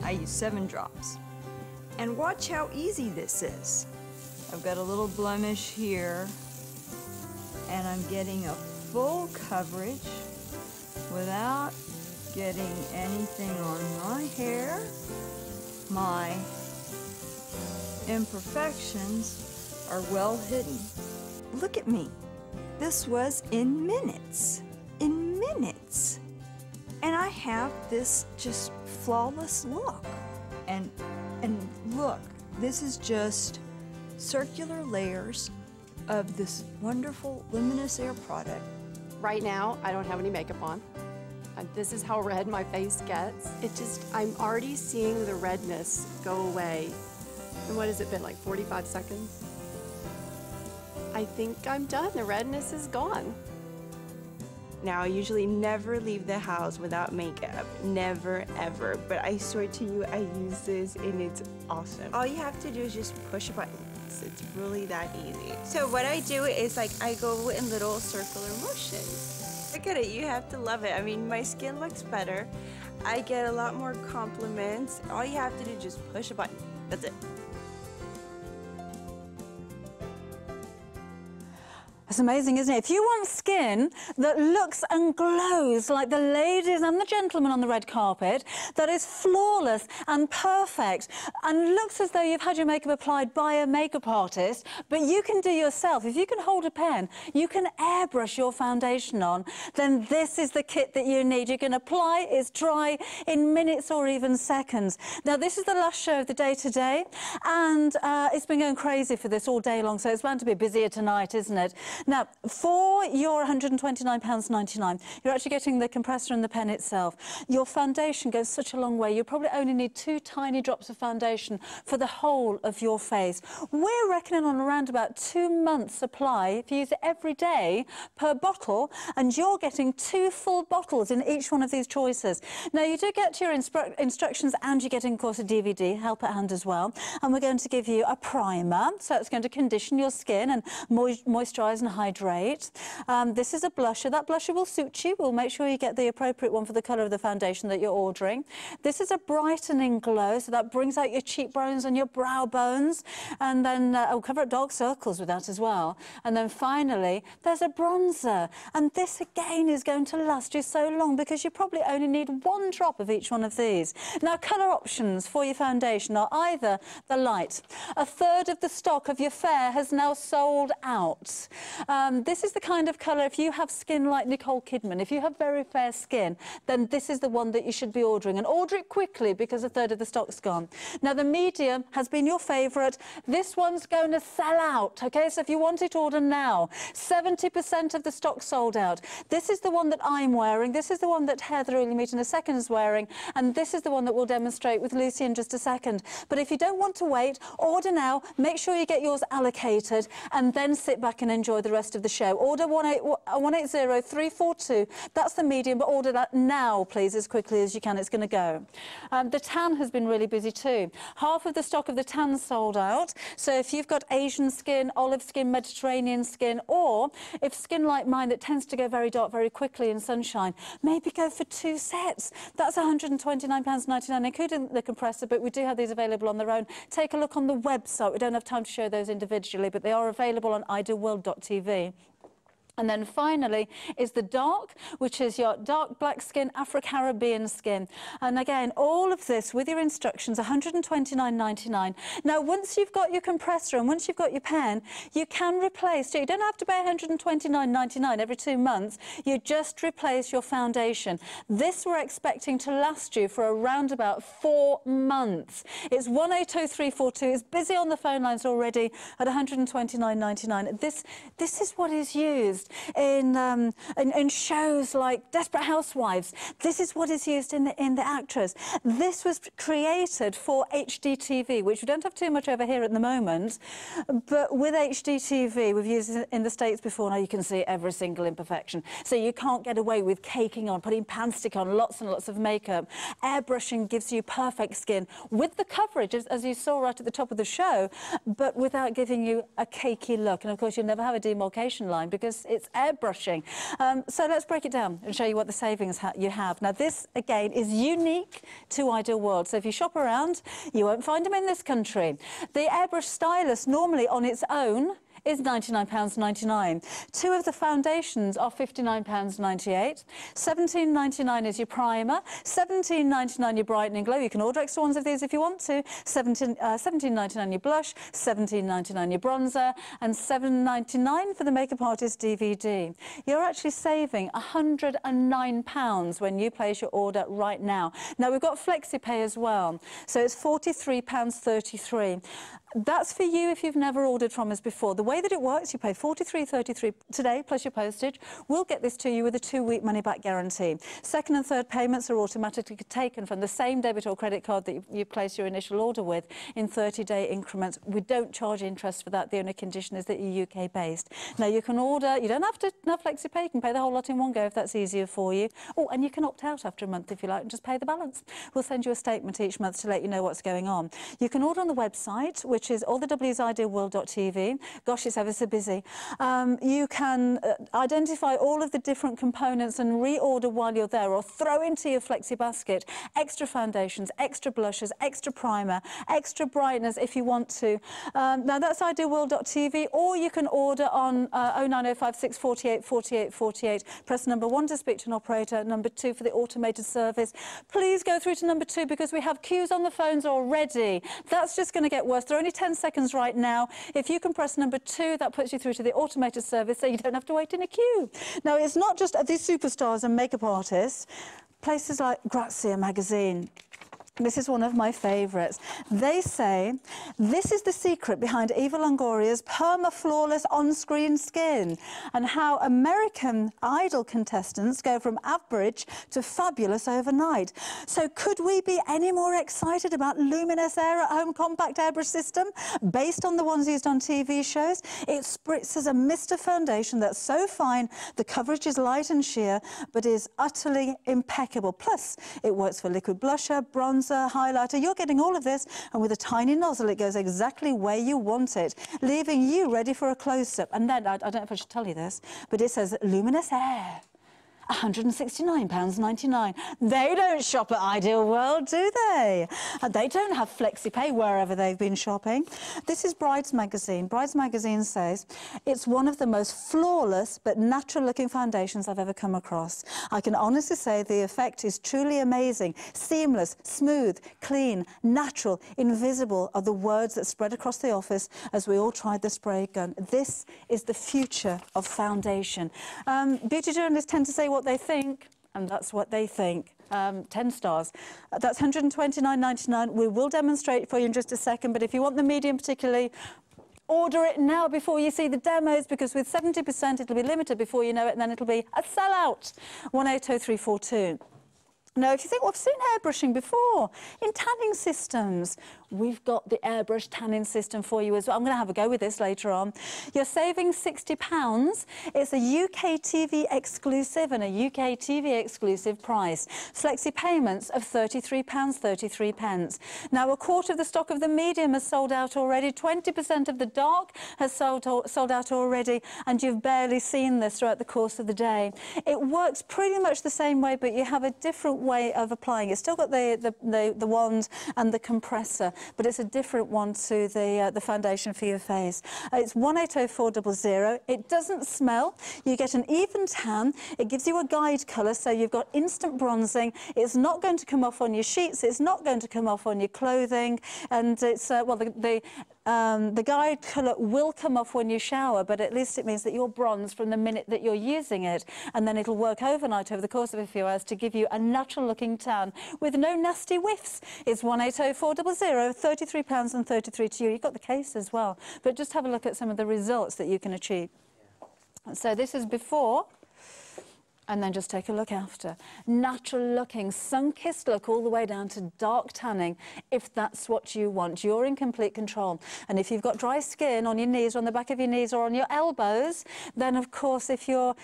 I use 7 drops. And watch how easy this is. I've got a little blemish here, and I'm getting a full coverage without getting anything on my hair. My imperfections are well hidden. Look at me. This was in minutes. In minutes. And I have this just flawless look. And look, this is just circular layers of this wonderful Luminous Air product. Right now, I don't have any makeup on. This is how red my face gets. I'm already seeing the redness go away. And what has it been, like 45 seconds? I think I'm done. The redness is gone. Now, I usually never leave the house without makeup. Never, ever. But I swear to you, I use this and it's awesome. All you have to do is just push a button. It's really that easy. So what I do is I go in little circular motions. Look at it, you have to love it. I mean, my skin looks better. I get a lot more compliments. All you have to do is just push a button. That's it. It's amazing, isn't it? If you want skin that looks and glows like the ladies and the gentlemen on the red carpet, that is flawless and perfect and looks as though you've had your makeup applied by a makeup artist, but you can do yourself. If you can hold a pen, you can airbrush your foundation on, then this is the kit that you need. You can apply, it's dry in minutes or even seconds. Now, this is the last show of the day today, and it's been going crazy for this all day long, so it's bound to be busier tonight, isn't it? Now, for your £129.99, you're actually getting the compressor and the pen itself. Your foundation goes such a long way. You probably only need 2 tiny drops of foundation for the whole of your face. We're reckoning on around about 2 months' supply if you use it every day per bottle, and you're getting 2 full bottles in each one of these choices. Now, you do get your instructions, and you're getting, of course, a DVD, help at hand as well. And we're going to give you a primer, so it's going to condition your skin and moisturise and hydrate. This is a blusher. That blusher will suit you. We'll make sure you get the appropriate one for the colour of the foundation that you're ordering. This is a brightening glow, so that brings out your cheekbones and your brow bones. And then I'll cover up dark circles with that as well. And then finally, there's a bronzer. And this again is going to last you so long because you probably only need 1 drop of each one of these. Now, colour options for your foundation are either the light. 1/3 of the stock of your fair has now sold out. This is the kind of colour, if you have skin like Nicole Kidman, if you have very fair skin, then this is the one that you should be ordering. And order it quickly because 1/3 of the stock's gone. Now, the medium has been your favourite. This one's going to sell out, OK? So if you want it, order now. 70% of the stock sold out. This is the one that I'm wearing. This is the one that Heather, who you'll meet in a second, is wearing. And this is the one that we'll demonstrate with Lucy in just a second. But if you don't want to wait, order now. Make sure you get yours allocated and then sit back and enjoy the rest of the show. Order 180342. That's the medium, but order that now, please, as quickly as you can. It's going to go. The tan has been really busy too. Half of the stock of the tan sold out. So if you've got Asian skin, olive skin, Mediterranean skin, or if skin like mine that tends to go very dark very quickly in sunshine, maybe go for 2 sets. That's £129.99, including the compressor, but we do have these available on their own. Take a look on the website. We don't have time to show those individually, but they are available on idealworld.tv. And then finally is the dark, which is your dark black skin, Afro-Caribbean skin. And again, all of this with your instructions, £129.99. Now, once you've got your compressor and once you've got your pen, you can replace. So you don't have to pay £129.99 every 2 months. You just replace your foundation. This we're expecting to last you for around about 4 months. It's 180342. It's busy on the phone lines already at £129.99. This is what is used in shows like Desperate Housewives. This is what is used in the Actress. This was created for HDTV, which we don't have too much over here at the moment, but with HDTV, we've used it in the States before. Now you can see every single imperfection. So you can't get away with caking on, putting pan stick on, lots and lots of makeup. Airbrushing gives you perfect skin with the coverage, as you saw right at the top of the show, but without giving you a cakey look. And of course, you'll never have a demarcation line because it's airbrushing. So let's break it down and show you what the savings you have. Now, this, again, is unique to Ideal World. So if you shop around, you won't find them in this country. The airbrush stylus, normally on its own, is £99.99. Two of the foundations are £59.98. £17.99 is your primer. £17.99 your brightening glow. You can order extra ones of these if you want to. £17.99 your blush, £17.99 your bronzer, and £7.99 for the Makeup Artist DVD. You're actually saving £109 when you place your order right now. Now, we've got FlexiPay as well, so it's £43.33. That's for you if you've never ordered from us before. The way that it works, you pay $43.33 today plus your postage. We'll get this to you with a 2-week money-back guarantee. Second and third payments are automatically taken from the same debit or credit card that you place your initial order with in 30-day increments. We don't charge interest for that. The only condition is that you're UK-based. Now, you can order. You don't have to have FlexiPay. You can pay the whole lot in one go if that's easier for you. Oh, and you can opt out after a month if you like and just pay the balance. We'll send you a statement each month to let you know what's going on. You can order on the website, which is allthewsidealworld.tv. Gosh, it's ever so busy. You can identify all of the different components and reorder while you're there, or throw into your Flexi basket extra foundations, extra blushes, extra primer, extra brightness if you want to. Now, that's idealworld.tv, or you can order on 09056 48 48 48. Press number 1 to speak to an operator, number 2 for the automated service. Please go through to number 2 because we have queues on the phones already. That's just going to get worse. There are only 10 seconds right now. If you can press number 2, that puts you through to the automated service, so you don't have to wait in a queue. Now, it's not just these superstars and makeup artists. Places like Grazia magazine. This is one of my favourites. They say this is the secret behind Eva Longoria's perma-flawless on-screen skin, and how American Idol contestants go from average to fabulous overnight. So could we be any more excited about Luminous Air at Home Compact Airbrush System? Based on the ones used on TV shows, it spritzes a mist of foundation that's so fine, the coverage is light and sheer, but is utterly impeccable. Plus, it works for liquid blusher, bronzer, highlighter. You're getting all of this, and with a tiny nozzle, it goes exactly where you want it, leaving you ready for a close-up. And then, I don't know if I should tell you this, but it says Luminous Air. £169.99. They don't shop at Ideal World, do they? They don't have FlexiPay wherever they've been shopping. This is Brides magazine. Brides magazine says it's one of the most flawless but natural-looking foundations I've ever come across. I can honestly say the effect is truly amazing. Seamless, smooth, clean, natural, invisible are the words that spread across the office as we all tried the spray gun. This is the future of foundation. Beauty journalists tend to say what they think, and that's what they think. 10 stars. That's £129.99. We will demonstrate for you in just a second, but if you want the medium particularly, order it now before you see the demos, because with 70% it'll be limited before you know it, and then it'll be a sellout. 180342. Now, if you think, well, I've seen airbrushing before in tanning systems, we've got the airbrush tanning system for you as well. I'm going to have a go with this later on. You're saving £60. It's a UK TV exclusive and a UK TV exclusive price. Flexi payments of £33.33. Now, a quarter of the stock of the medium has sold out already. 20% of the dark has sold out already, and you've barely seen this throughout the course of the day. It works pretty much the same way, but you have a different way of applying it. Still got the wand and the compressor, but it's a different one to the foundation for your face. It's 180400. It doesn't smell. You get an even tan. It gives you a guide colour, so you've got instant bronzing. It's not going to come off on your sheets. It's not going to come off on your clothing, and it's well, the guide colour will come off when you shower, but at least it means that you're bronzed from the minute that you're using it, and then it'll work overnight over the course of a few hours to give you a natural-looking tan with no nasty whiffs. It's 180400, £33.33 to you. You've got the case as well, but just have a look at some of the results that you can achieve. So this is before, and then just take a look after. Natural-looking, sun-kissed look all the way down to dark tanning, if that's what you want. You're in complete control. And if you've got dry skin on your knees, or on the back of your knees, or on your elbows, then, of course, if you're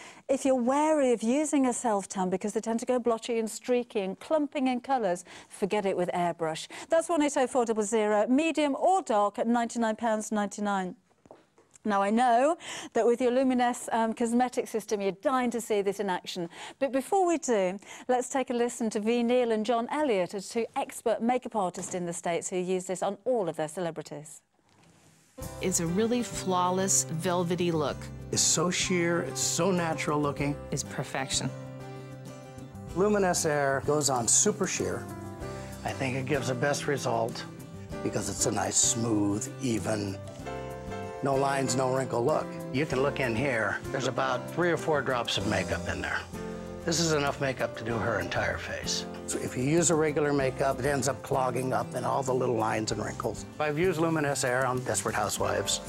wary of using a self-tan because they tend to go blotchy and streaky and clumping in colours, forget it with airbrush. That's 180400, medium or dark, at £99.99. Now, I know that with your Luminess cosmetic system, you're dying to see this in action. But before we do, let's take a listen to V. Neil and John Elliott, two expert makeup artists in the States who use this on all of their celebrities. It's a really flawless, velvety look. It's so sheer, it's so natural looking. It's perfection. Luminess Air goes on super sheer. I think it gives the best result because it's a nice, smooth, even, no lines, no wrinkle look. You can look in here, there's about 3 or 4 drops of makeup in there. This is enough makeup to do her entire face. So if you use a regular makeup, it ends up clogging up in all the little lines and wrinkles. I've used Luminess Air on Desperate Housewives.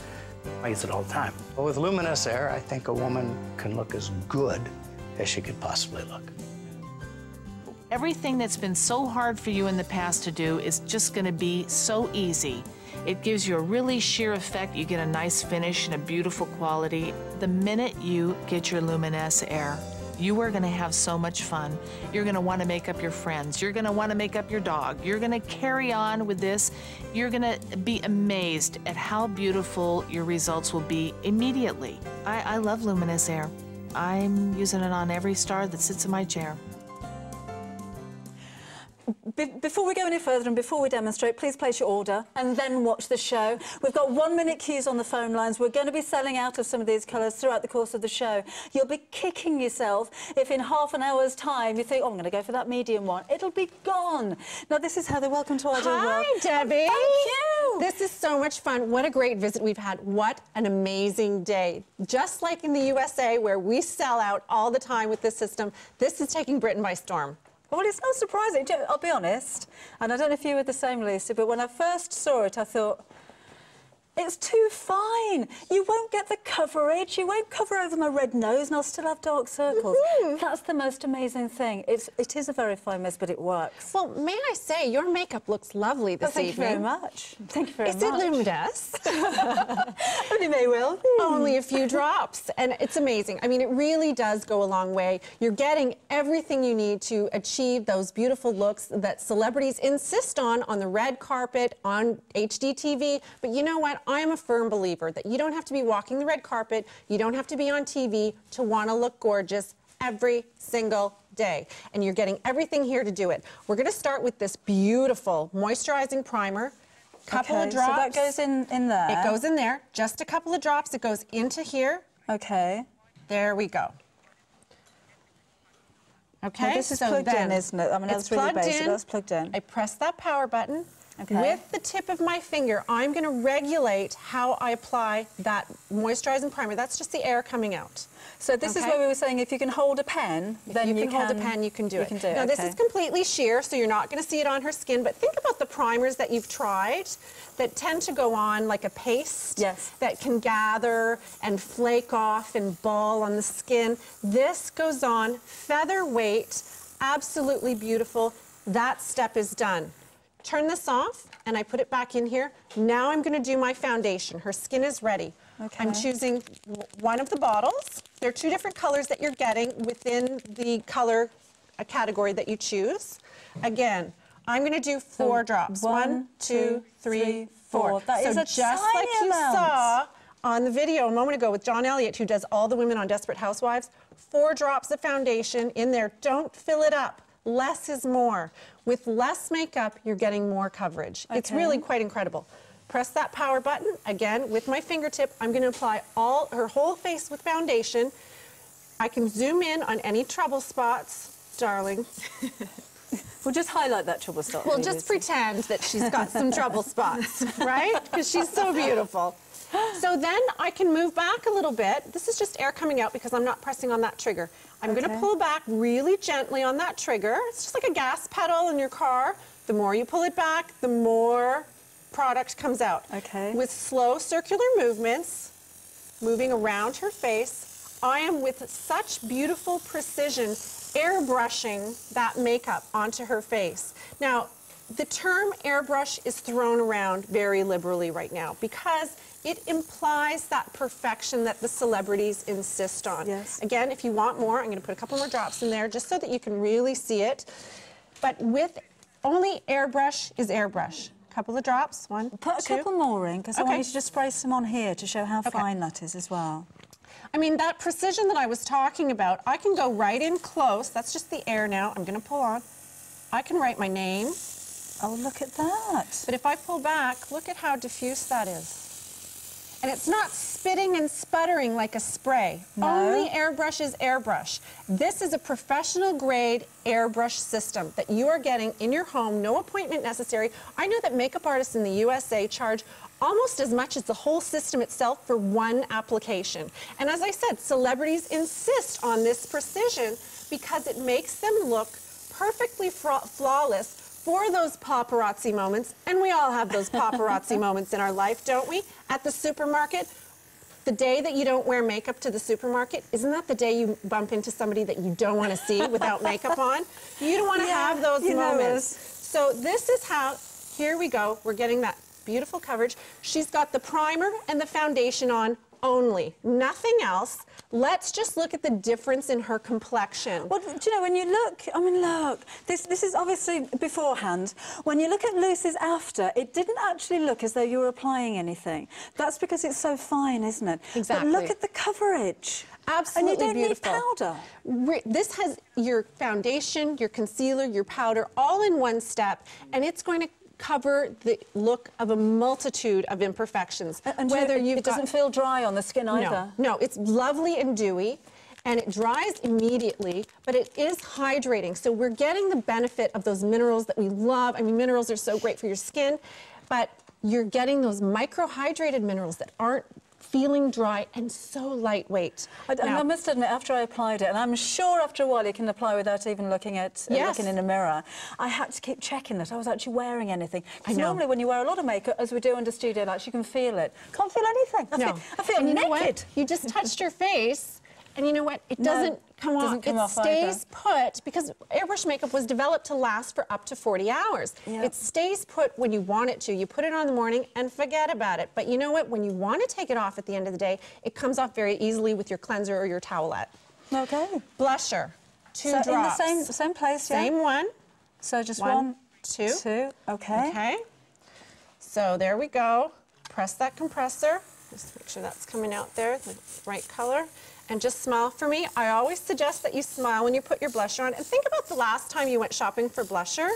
I use it all the time. But with Luminess Air, I think a woman can look as good as she could possibly look. Everything that's been so hard for you in the past to do is just going to be so easy. It gives you a really sheer effect. You get a nice finish and a beautiful quality. The minute you get your Luminess Air, you are going to have so much fun. You're going to want to make up your friends. You're going to want to make up your dog. You're going to carry on with this. You're going to be amazed at how beautiful your results will be immediately. I love Luminess Air. I'm using it on every star that sits in my chair. Before we go any further and before we demonstrate, please place your order and then watch the show. We've got 1-minute queues on the phone lines. We're going to be selling out of some of these colours throughout the course of the show. You'll be kicking yourself if in half an hour's time you think, oh, I'm going to go for that medium one. It'll be gone. Now, this is Heather. Welcome to Ideal World. Hi, Debbie. Thank you. This is so much fun. What a great visit we've had. What an amazing day. Just like in the USA, where we sell out all the time with this system, this is taking Britain by storm. Well, it's not surprising. I'll be honest, and I don't know if you were the same, Lisa, but when I first saw it, I thought, it's too fine. You won't get the coverage. You won't cover over my red nose, and I'll still have dark circles. That's the most amazing thing. It is a very fine mist, but it works. Well, may I say, your makeup looks lovely this evening. Thank you very much. Thank you very much. Is it Luminous? It may well be. Only a few drops, and it's amazing. I mean, it really does go a long way. You're getting everything you need to achieve those beautiful looks that celebrities insist on the red carpet, on HDTV. But you know what? I am a firm believer that you don't have to be walking the red carpet, you don't have to be on TV to want to look gorgeous every single day. And you're getting everything here to do it. We're going to start with this beautiful moisturizing primer. Couple of drops. So that goes in there? It goes in there. Just a couple of drops. It goes into here. Okay. There we go. Okay. Now this is plugged in, isn't it? I mean, that's really basic. That's plugged in. I press that power button. Okay. With the tip of my finger, I'm going to regulate how I apply that moisturizing primer. That's just the air coming out. So this is where we were saying if you can hold a pen, then you can hold a pen, you can do it. Now, okay. This is completely sheer, so you're not going to see it on her skin, but think about the primers that you've tried that tend to go on like a paste. Yes. That can gather and flake off and ball on the skin. This goes on featherweight, absolutely beautiful. That step is done. Turn this off, and I put it back in here. Now I'm going to do my foundation. Her skin is ready. Okay. I'm choosing one of the bottles. There are 2 different colors that you're getting within the color category that you choose. Again, I'm going to do 4 drops. 1, 2, 3, 4. That is a just like you saw on the video a moment ago with John Elliott, who does all the women on Desperate Housewives, 4 drops of foundation in there. Don't fill it up. Less is more. With less makeup, you're getting more coverage. Okay. It's really quite incredible. Press that power button. Again, with my fingertip, I'm going to apply her whole face with foundation. I can zoom in on any trouble spots, darling. We'll just highlight that trouble spot. We'll just pretend that she's got some trouble spots, right? Because she's so beautiful. So then I can move back a little bit. This is just air coming out because I'm not pressing on that trigger. I'm going to pull back really gently on that trigger. It's just like a gas pedal in your car. The more you pull it back, the more product comes out. Okay. With slow circular movements, moving around her face, I am with such beautiful precision airbrushing that makeup onto her face. Now, the term airbrush is thrown around very liberally right now because it implies that perfection that the celebrities insist on. Yes. Again, if you want more, I'm going to put a couple more drops in there just so that you can really see it. But with only airbrush is airbrush. Couple of drops, one, Put a two. couple more in, because I want Okay. you to just spray some on here to show how fine that is as well. I mean, that precision that I was talking about, I can go right in close. That's just the air now. I'm going to pull on. I can write my name. Oh, look at that. But if I pull back, look at how diffuse that is. And it's not spitting and sputtering like a spray. No. Only airbrush is airbrush. This is a professional grade airbrush system that you are getting in your home, no appointment necessary. I know that makeup artists in the USA charge almost as much as the whole system itself for one application. And as I said, celebrities insist on this precision because it makes them look perfectly flawless for those paparazzi moments, and we all have those paparazzi moments in our life, don't we? At the supermarket, the day that you don't wear makeup to the supermarket, isn't that the day you bump into somebody that you don't want to see without makeup on? You don't want to have those moments. So this is how, here we go, we're getting that beautiful coverage. She's got the primer and the foundation on only, nothing else. Let's just look at the difference in her complexion. Well, do you know, when you look, I mean, look, this is obviously beforehand. When you look at Lucy's after, it didn't actually look as though you were applying anything. That's because it's so fine, isn't it? Exactly. But look at the coverage. Absolutely and you don't beautiful. need powder. This has your foundation, your concealer, your powder, all in one step, and it's going to cover the look of a multitude of imperfections. And whether it doesn't feel dry on the skin either. No, it's lovely and dewy, and it dries immediately, but it is hydrating. So we're getting the benefit of those minerals that we love. I mean, minerals are so great for your skin, but you're getting those microhydrated minerals that aren't feeling dry and so lightweight. And I must admit, after I applied it, and I'm sure after a while you can apply without even looking at looking in a mirror, I had to keep checking that I was actually wearing anything. Because normally when you wear a lot of makeup, as we do under studio lights, you can feel it. Can't feel anything. I feel and you naked. know what? You just touched your face, and you know what? It doesn't come off. It stays put, because airbrush makeup was developed to last for up to 40 hours. Yeah. It stays put when you want it to. You put it on in the morning and forget about it. But you know what? When you want to take it off at the end of the day, it comes off very easily with your cleanser or your towelette. Okay. Blusher, two so drops. in the same place, Same one. So just one, two. two. Okay. Okay. So there we go. Press that compressor. Just make sure that's coming out there, the right color. And just smile for me. I always suggest that you smile when you put your blusher on. And think about the last time you went shopping for blusher.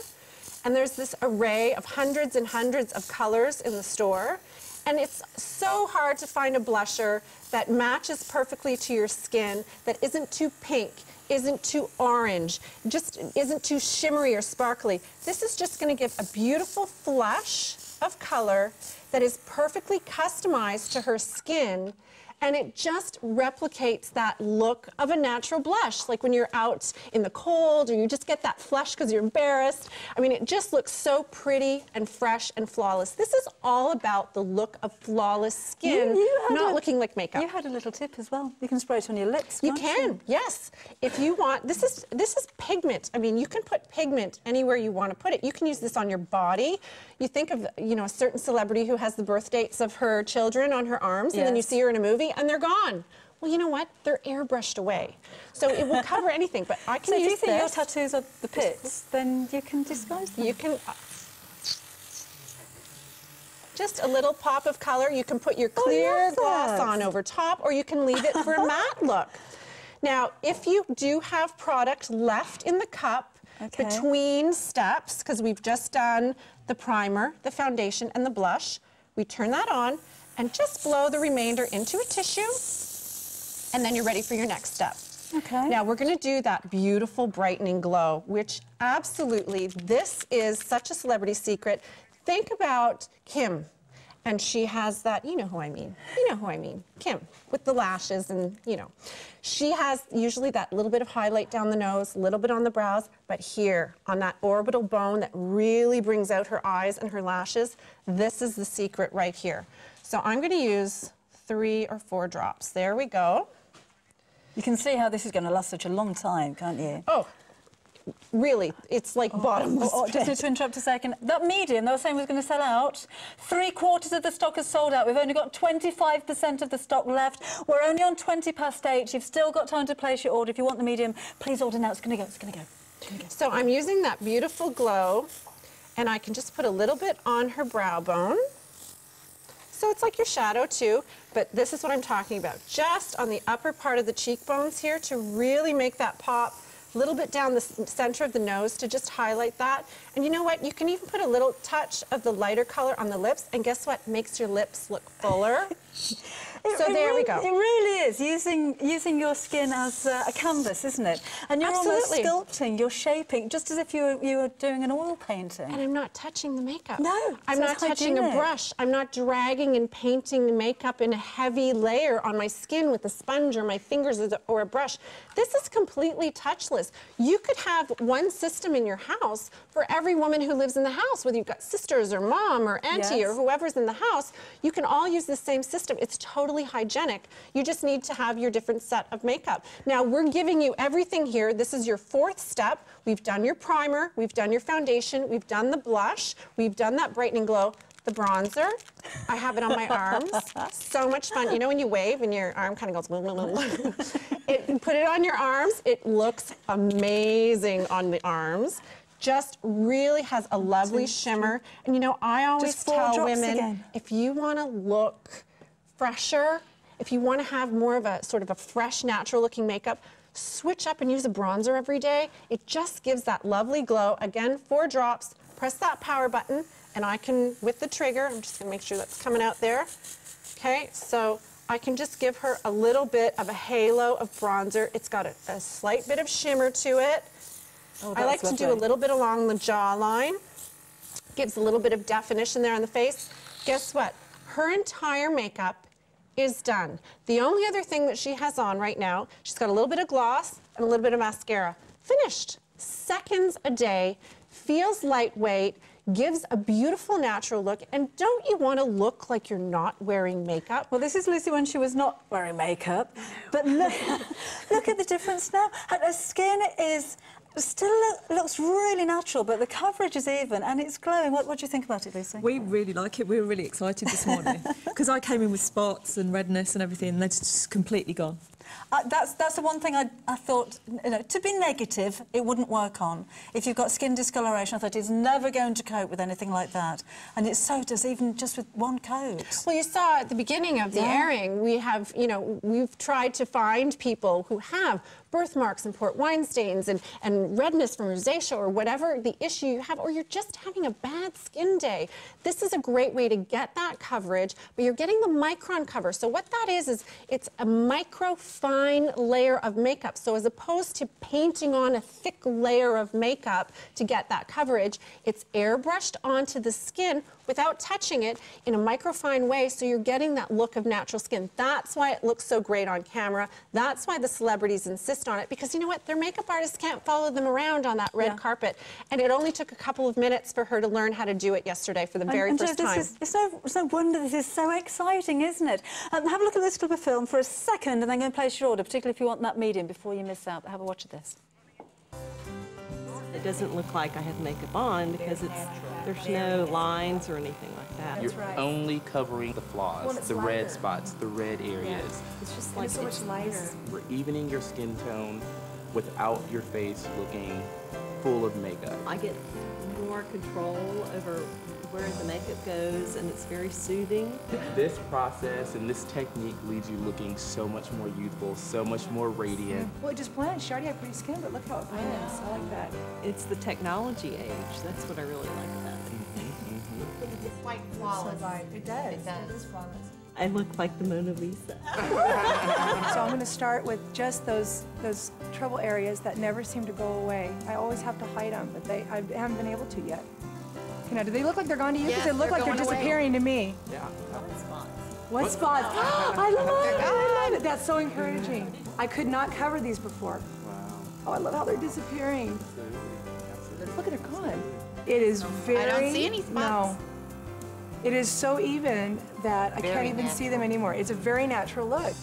And there's this array of hundreds and hundreds of colors in the store. And it's so hard to find a blusher that matches perfectly to your skin, that isn't too pink, isn't too orange, just isn't too shimmery or sparkly. This is just going to give a beautiful flush of color that is perfectly customized to her skin, and it just replicates that look of a natural blush, like when you're out in the cold or you just get that flush because you're embarrassed. I mean, it just looks so pretty and fresh and flawless. This is all about the look of flawless skin, not looking like makeup. You had a little tip as well. You can spray it on your lips, You can't can, yes. If you want, this is pigment. I mean, you can put pigment anywhere you want to put it. You can use this on your body. You think of, you know, a certain celebrity who has the birth dates of her children on her arms, and then you see her in a movie, and they're gone. Well, you know what? They're airbrushed away. So it will cover anything, but I can use this. So if you think your tattoos are the pits, then you can disguise them. You can... just a little pop of color. You can put your clear gloss on over top, or you can leave it for a matte look. Now, if you do have product left in the cup between steps, because we've just done the primer, the foundation, and the blush, we turn that on and just blow the remainder into a tissue, and then you're ready for your next step. Okay. Now we're going to do that beautiful brightening glow, which absolutely, this is such a celebrity secret. Think about Kim, and she has that, you know who I mean, Kim, with the lashes and, you know. She has usually that little bit of highlight down the nose, a little bit on the brows, but here, on that orbital bone that really brings out her eyes and her lashes, this is the secret right here. So I'm going to use 3 or 4 drops. There we go. You can see how this is going to last such a long time, can't you? Oh, really, it's like bottomless pit. Just need to interrupt a second. That medium, they were saying was going to sell out. 3/4 of the stock has sold out. We've only got 25% of the stock left. We're only on 8:20. You've still got time to place your order. If you want the medium, please order now. It's going to go. It's going to go. So I'm using that beautiful glow, And I can just put a little bit on her brow bone. So it's like your shadow too, but this is what I'm talking about. Just on the upper part of the cheekbones here to really make that pop. A little bit down the center of the nose to just highlight that. And you know what? You can even put a little touch of the lighter color on the lips, and guess what? Makes your lips look fuller. So there we go. It really is using your skin as a canvas, isn't it? And you're Absolutely. almost sculpting, you're shaping, just as if you were doing an oil painting. And I'm not touching the makeup. No, I'm so not it's touching a hygienic. brush. I'm not dragging and painting the makeup in a heavy layer on my skin with a sponge or my fingers or a brush. This is completely touchless. You could have one system in your house for every woman who lives in the house, whether you've got sisters or mom or auntie or whoever's in the house. You can all use the same system. It's totally hygienic. You just need to have your different set of makeup. Now, we're giving you everything here. This is your fourth step. We've done your primer, we've done your foundation, we've done the blush, we've done that brightening glow, the bronzer. I have it on my arms. So much fun. You know when you wave and your arm kind of goes, put it on your arms. It looks amazing on the arms. Just really has a lovely shimmer. And you know, I always tell women, if you want to look fresher, if you want to have more of a sort of a fresh, natural looking makeup, switch up and use a bronzer every day. It just gives that lovely glow. Again, 4 drops, press that power button, and I can, with the trigger, I'm just gonna make sure that's coming out there. Okay, so I can just give her a little bit of a halo of bronzer. It's got a slight bit of shimmer to it. Oh, I like to do a little bit along the jawline. Gives a little bit of definition there on the face. Guess what? Her entire makeup is done. The only other thing that she has on right now, she's got a little bit of gloss and a little bit of mascara. Finished. Seconds a day, feels lightweight, gives a beautiful natural look, and don't you want to look like you're not wearing makeup? Well, this is Lucy when she was not wearing makeup, but look, look at the difference now. Her skin is still looks really natural, but the coverage is even and it's glowing. What do you think about it, Lucy? We really like it. We were really excited this morning because I came in with spots and redness and everything, and they're just completely gone. That's the one thing I thought, you know, to be negative, it wouldn't work on. If you've got skin discoloration, I thought it's never going to cope with anything like that. And it so does, even just with one coat. Well, you saw at the beginning of the airing, we have, you know, we've tried to find people who have birthmarks and port wine stains and redness from rosacea or whatever the issue you have, or you're just having a bad skin day. This is a great way to get that coverage, but you're getting the micron cover. So what that is it's a micro fine layer of makeup. So as opposed to painting on a thick layer of makeup to get that coverage, it's airbrushed onto the skin without touching it in a microfine way, so you're getting that look of natural skin. That's why it looks so great on camera. That's why the celebrities insist on it, because you know what? Their makeup artists can't follow them around on that red carpet. And it only took a couple of minutes for her to learn how to do it yesterday for the very first time. It's no wonder this is so exciting, isn't it? Have a look at this clip of film for a second and then go and place your order, particularly if you want that medium before you miss out. Have a watch of this. It doesn't look like I have makeup on because there's no lines or anything like that. You're only covering the flaws, the red spots, the red areas. It's just like so much lighter. We're evening your skin tone without your face looking full of makeup. I get more control over where the makeup goes, and it's very soothing. This process and this technique leaves you looking so much more youthful, so much more radiant. Well, it just blends. She already had pretty skin, but look how it blends. I like that. It's the technology age. That's what I really like about it. It's like flawless. It does. It is flawless. I look like the Mona Lisa. So I'm going to start with just those trouble areas that never seem to go away. I always have to hide them, but I haven't been able to yet. You know, do they look like they're gone to you? Because they look like they're disappearing to me. Yeah. What spots? I love it. That's so encouraging. I could not cover these before. Wow. Oh, I love how they're disappearing. Look at they're gone. It is very... I don't see any spots. No. It is so even that I can't even see them anymore. It's a very natural look.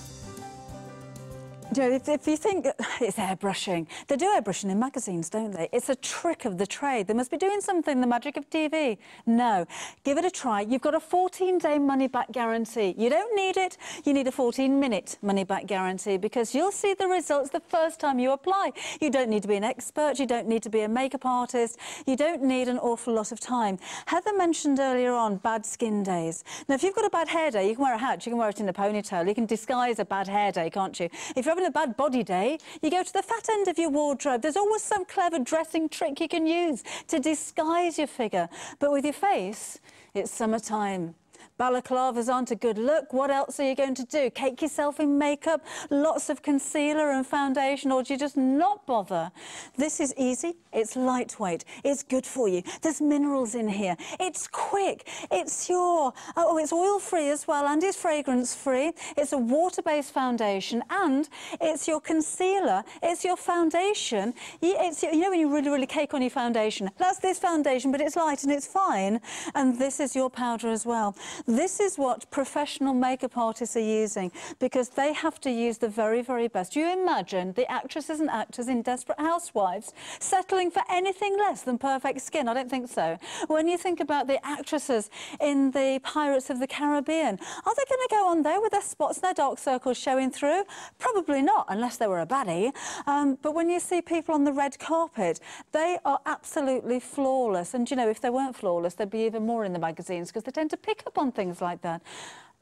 You know, if you think it's airbrushing, they do airbrushing in magazines, don't they? It's a trick of the trade. They must be doing something, the magic of TV. No, give it a try. You've got a 14-day money-back guarantee. You don't need it. You need a 14-minute money-back guarantee because you'll see the results the first time you apply. You don't need to be an expert. You don't need to be a makeup artist. You don't need an awful lot of time. Heather mentioned earlier on bad skin days. Now, if you've got a bad hair day, you can wear a hat. You can wear it in a ponytail. You can disguise a bad hair day, can't you? If you're having a bad body day, you go to the fat end of your wardrobe. There's always some clever dressing trick you can use to disguise your figure. But with your face, it's summertime. Balaclavas aren't a good look. What else are you going to do? Cake yourself in makeup, lots of concealer and foundation, or do you just not bother? This is easy. It's lightweight. It's good for you. There's minerals in here. It's quick. It's it's oil-free as well, and it's fragrance-free. It's a water-based foundation, and it's your concealer. It's your foundation. You know when you really cake on your foundation? That's this foundation, but it's light and it's fine. And this is your powder as well. This is what professional makeup artists are using because they have to use the very, very best. You imagine the actresses and actors in Desperate Housewives settling for anything less than perfect skin? I don't think so. When you think about the actresses in the Pirates of the Caribbean, are they going to go on there with their spots and their dark circles showing through? Probably not, unless they were a baddie. But when you see people on the red carpet, they are absolutely flawless. And, you know, if they weren't flawless, they'd be even more in the magazines because they tend to pick up on things like that.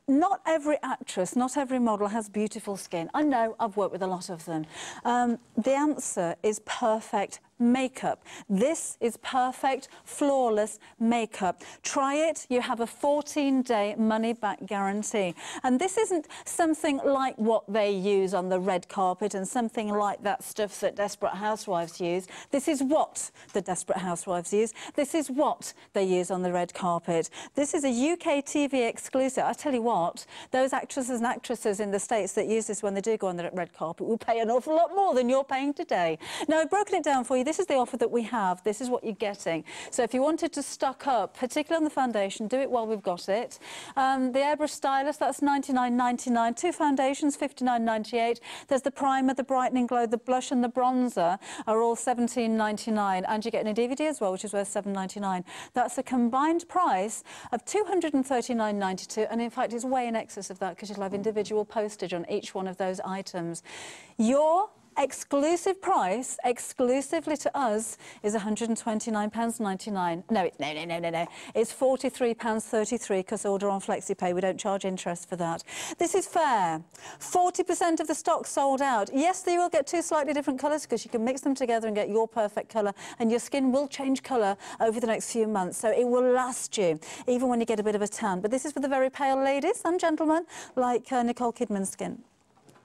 Not every actress, not every model has beautiful skin. I know, I've worked with a lot of them. The answer is perfect makeup. This is perfect, flawless makeup. Try it. You have a 14-day money-back guarantee. And this isn't something like what they use on the red carpet and something like that stuff that Desperate Housewives use. This is what the Desperate Housewives use. This is what they use on the red carpet. This is a UK TV exclusive. I tell you what, those actresses and actresses in the States that use this when they do go on the red carpet will pay an awful lot more than you're paying today. Now, I've broken it down for you. This is the offer that we have. This is what you're getting. So if you wanted to stock up, particularly on the foundation, do it while we've got it. The airbrush stylus, that's $99.99. Two foundations, $59.98. There's the primer, the brightening glow, the blush and the bronzer are all $17.99. And you're getting a DVD as well, which is worth $7.99. That's a combined price of $239.92. And in fact, it's way in excess of that because you'll have individual postage on each one of those items. Your exclusive price, exclusively to us, is £129.99. No. It's £43.33 because order on FlexiPay. We don't charge interest for that. This is fair. 40% of the stock sold out. Yes, you will get two slightly different colours because you can mix them together and get your perfect colour, and your skin will change colour over the next few months, so it will last you, even when you get a bit of a tan. But this is for the very pale ladies and gentlemen, like Nicole Kidman's skin.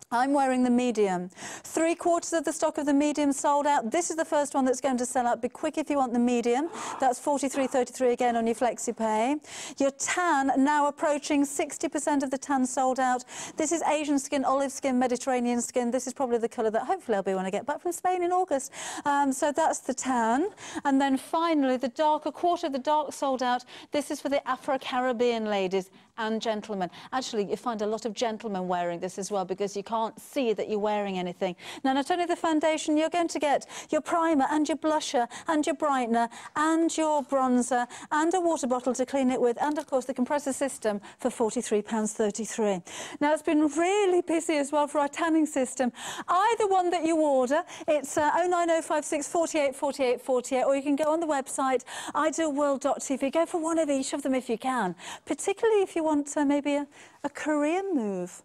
I'm wearing the medium. 3/4 of the stock of the medium sold out. This is the first one that's going to sell out. Be quick if you want the medium. That's $43.33 again on your FlexiPay. Your tan, now approaching 60% of the tan sold out. This is Asian skin, olive skin, Mediterranean skin. This is probably the colour that hopefully I'll be when I get back from Spain in August. So that's the tan. And then finally, the dark, 1/4 of the dark sold out. This is for the Afro-Caribbean ladies and gentlemen. Actually, you find a lot of gentlemen wearing this as well because you can't see that you're wearing anything. Now, not only the foundation, you're going to get your primer and your blusher and your brightener and your bronzer and a water bottle to clean it with, and of course the compressor system for £43.33. Now, it's been really busy as well for our tanning system. Either one that you order, it's 09056 48 48 48, or you can go on the website idealworld.tv. Go for one of each of them if you can, particularly if you want maybe a career move.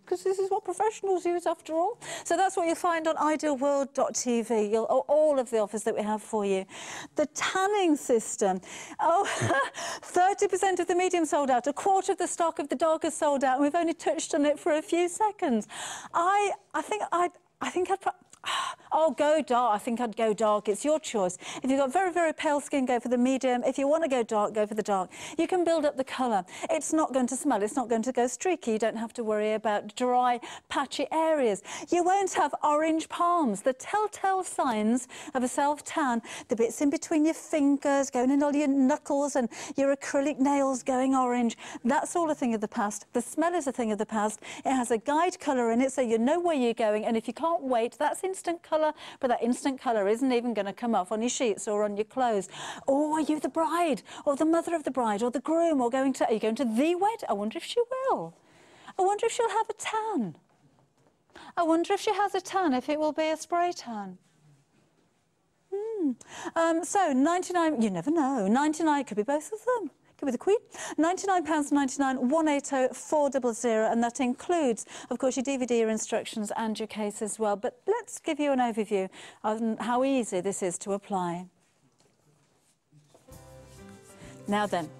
Because this is what professionals use after all. So that's what you'll find on idealworld.tv. All of the offers that we have for you. The tanning system. 30% of the medium sold out. 1/4 of the stock of the dark is sold out. And we've only touched on it for a few seconds. Oh, go dark. I think I'd go dark. It's your choice. If you've got very, very pale skin, go for the medium. If you want to go dark, go for the dark. You can build up the colour. It's not going to smell. It's not going to go streaky. You don't have to worry about dry, patchy areas. You won't have orange palms. The telltale signs of a self-tan, the bits in between your fingers, going in all your knuckles and your acrylic nails going orange. That's all a thing of the past. The smell is a thing of the past. It has a guide colour in it, so you know where you're going. And if you can't wait, that's instant colour. But that instant colour isn't even going to come off on your sheets or on your clothes. Or are you the bride or the mother of the bride or the groom or are you going to the wed? I wonder if she will. I wonder if she'll have a tan. I wonder if she has a tan, if it will be a spray tan. So 99, you never know. 99, could be both of them. Could be the Queen. £99.99, 180 400, and that includes, of course, your DVD, your instructions and your case as well. But let's give you an overview of how easy this is to apply. Now then,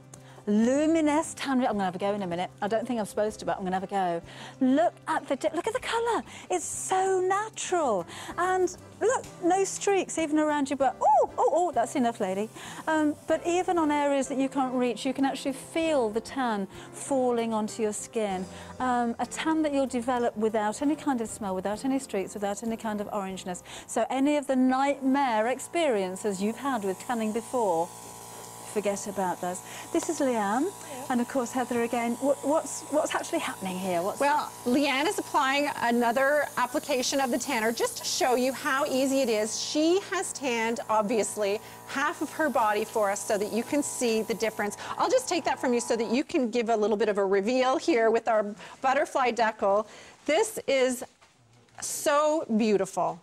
Luminesse Tan. I'm going to have a go in a minute. I don't think I'm supposed to, but I'm going to have a go. Look at the colour. It's so natural. And look, no streaks even around your butt. Oh, that's enough, lady. But even on areas that you can't reach, you can actually feel the tan falling onto your skin. A tan that you'll develop without any kind of smell, without any streaks, without any kind of orangeness. So any of the nightmare experiences you've had with tanning before, forget about those. This is Leanne, and of course Heather again. What's actually happening here? Well, Leanne is applying another application of the tanner just to show you how easy it is. She has tanned, obviously, half of her body for us so that you can see the difference. I'll just take that from you so that you can give a little bit of a reveal here with our butterfly decal. This is so beautiful.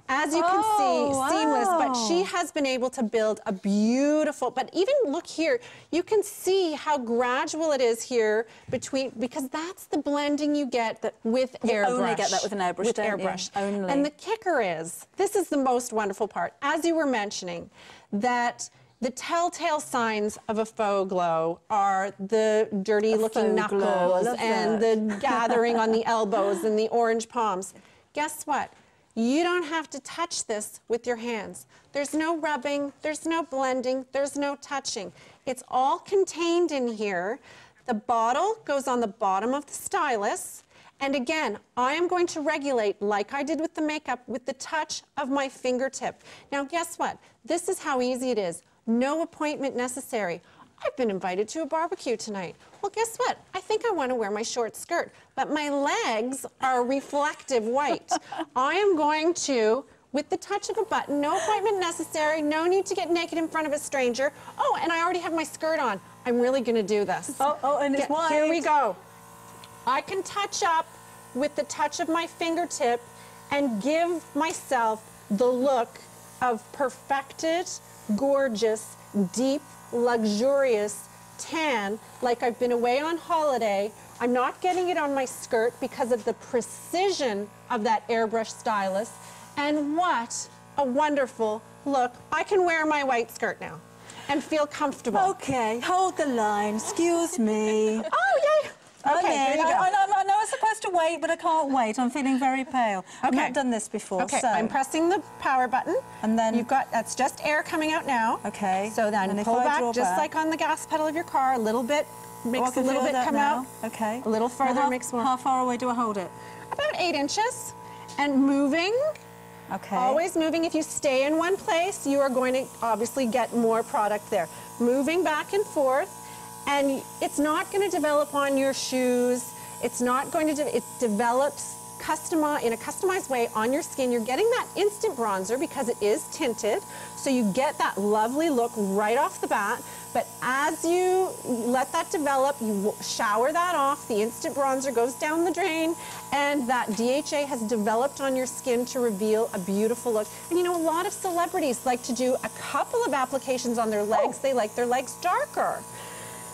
As you can see, seamless, but she has been able to build a beautiful, but even look here, you can see how gradual it is here because that's the blending you get with airbrush. You only get that with an airbrush, with don't airbrush. you? Only. And the kicker is, this is the most wonderful part, as you were mentioning, that the telltale signs of a faux glow are the dirty-looking knuckles and the gathering on the elbows and the orange palms. Guess what? You don't have to touch this with your hands. There's no rubbing, there's no blending, there's no touching. It's all contained in here. The bottle goes on the bottom of the stylus. And again, I am going to regulate, like I did with the makeup, with the touch of my fingertip. Now, guess what? This is how easy it is. No appointment necessary. I've been invited to a barbecue tonight. Well, guess what? I think I want to wear my short skirt, but my legs are reflective white. I am going to, with the touch of a button, no appointment necessary, no need to get naked in front of a stranger. Oh, and I already have my skirt on. I'm really going to do this. And it's white. Here we go. I can touch up with the touch of my fingertip and give myself the look of perfected, gorgeous, deep, luxurious tan, like I've been away on holiday. I'm not getting it on my skirt because of the precision of that airbrush stylus. And what a wonderful look. I can wear my white skirt now and feel comfortable. Okay, hold the line. Excuse me. Oh, yay. Okay, here you go. I know I'm supposed to wait, but I can't wait. I'm feeling very pale. I've not done this before. Okay, so I'm pressing the power button. And then you've got, that's just air coming out now. Okay. So then pull back, just like on the gas pedal of your car, a little bit, makes a little bit come out. Okay. A little further, makes more. How far away do I hold it? About 8 inches. And moving. Okay. Always moving. If you stay in one place, you are going to obviously get more product there. Moving back and forth. And it's not going to develop on your shoes. It's not going to, it develops in a customized way on your skin. You're getting that instant bronzer because it is tinted. So you get that lovely look right off the bat. But as you let that develop, you shower that off. The instant bronzer goes down the drain. And that DHA has developed on your skin to reveal a beautiful look. And you know, a lot of celebrities like to do a couple of applications on their legs. They like their legs darker.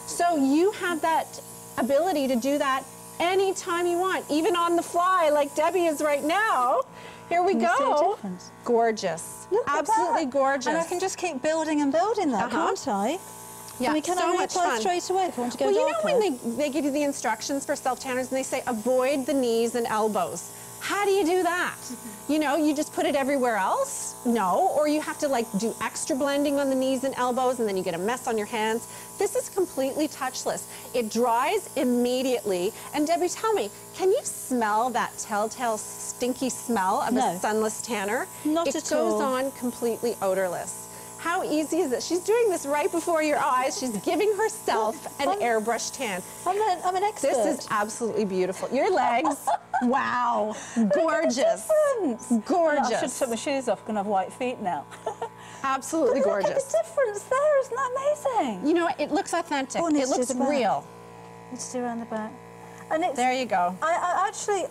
So you have that ability to do that anytime you want, even on the fly like Debbie is right now. Here we go. Gorgeous. Absolutely gorgeous. And I can just keep building and building that, can't I? Yeah, can I reapply straight away if I want to go darker? You know when they give you the instructions for self-tanners and they say avoid the knees and elbows. How do you do that? You know, you just put it everywhere else? No, or you have to like do extra blending on the knees and elbows and then you get a mess on your hands. This is completely touchless. It dries immediately. And Debbie, tell me, can you smell that telltale stinky smell of a sunless tanner? Not at all. It goes on completely odorless. How easy is it? She's doing this right before your eyes. She's giving herself an airbrush tan. I'm an expert. This is absolutely beautiful. Your legs, wow, gorgeous. Gorgeous. I should put my shoes off, I'm gonna have white feet now. Absolutely gorgeous. Look at the difference there, isn't that amazing? You know what, it looks authentic. It looks real. Let's do around the back. And it's, there you go. I actually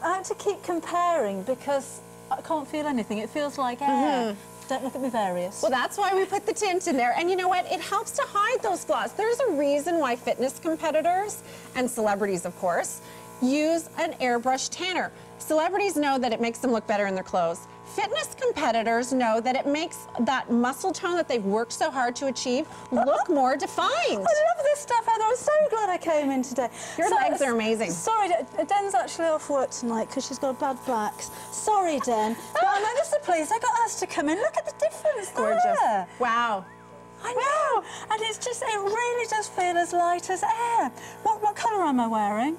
had to keep comparing because I can't feel anything. It feels like air. Don't look at me various. Well, that's why we put the tint in there. And you know what? It helps to hide those flaws. There's a reason why fitness competitors, and celebrities, of course, use an airbrush tanner. Celebrities know that it makes them look better in their clothes. Fitness competitors know that it makes that muscle tone that they've worked so hard to achieve look more defined. I love this stuff, Heather. I'm so glad I came in today. Your legs are amazing. Sorry, Den's actually off work tonight because she's got bad backs. Sorry, Den. But I'm ever so pleased I got asked to come in. Look at the difference Gorgeous. there. Wow. I know. And it's just, it really does feel as light as air. What colour am I wearing?